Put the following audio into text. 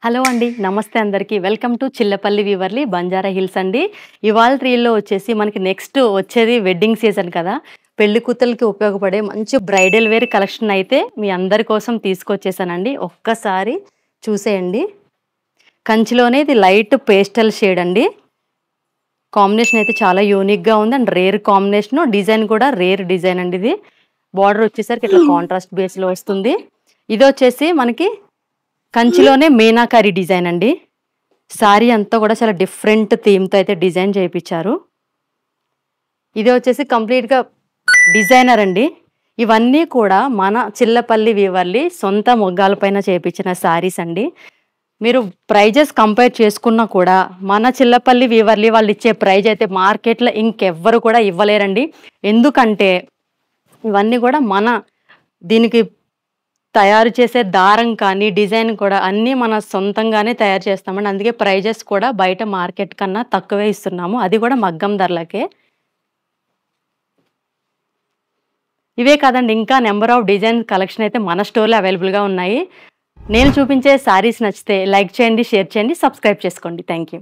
Hello అండి. నమస్తే అందరికీ. Welcome to Chillapalli Weaverly Banjara Hills అండి. ఇవాళ రీల్‌లో వచ్చేసి మనకి నెక్స్ట్ వచ్చేది వెడ్డింగ్ సీజన్ కదా! పెళ్లి కూతుళ్ళకి ఉపయోగపడే మంచి బ్రైడల్ వేర్ కలెక్షన్ అయితే మీ అందరి కోసం తీసుకొచ్చేసానండి. ఒక్కసారి చూసేయండి. కంచిలోనే ఇది లైట్ పేస్టల్ షేడ్ అండి. కాంబినేషన్ అయితే చాలా యూనిక్‌గా ఉంది అండ్ రేర్ కాంబినేషను. డిజైన్ కూడా రేర్ డిజైన్ అండి ఇది. బార్డర్ వచ్చేసరికి ఇట్లా కాంట్రాస్ట్ బేస్‌లో వస్తుంది. ఇదొచ్చేసి మనకి కంచిలోనే మీనాకరి డిజైన్ అండి. సారీ అంతా కూడా చాలా డిఫరెంట్ థీమ్‌తో అయితే డిజైన్ చేపిచ్చారు. ఇది వచ్చేసి కంప్లీట్‌గా డిజైనర్ అండి. ఇవన్నీ కూడా మన చిల్లపల్లి వీవర్లీ సొంత మొగ్గాల పైన చేపిచ్చిన సారీస్ అండి. మీరు ప్రైజెస్ కంపేర్ చేసుకున్నా కూడా మన చిల్లపల్లి వీవర్లీ వాళ్ళు ఇచ్చే ప్రైజ్ అయితే మార్కెట్‌లో ఇంకెవ్వరు కూడా ఇవ్వలేరండి. ఎందుకంటే ఇవన్నీ కూడా దీనికి తయారు చేసే దారం కానీ, డిజైన్ కూడా అన్నీ మన సొంతంగానే తయారు చేస్తామండి. అందుకే ప్రైజెస్ కూడా బయట మార్కెట్ కన్నా తక్కువే ఇస్తున్నాము. అది కూడా మగ్గం ధరలకే. ఇవే కాదండి, ఇంకా నంబర్ ఆఫ్ డిజైన్ కలెక్షన్ అయితే మన స్టోర్‌లో అవైలబుల్‌గా ఉన్నాయి. నేను చూపించే సారీస్ నచ్చితే లైక్ చేయండి, షేర్ చేయండి, సబ్స్క్రైబ్ చేసుకోండి. Thank you.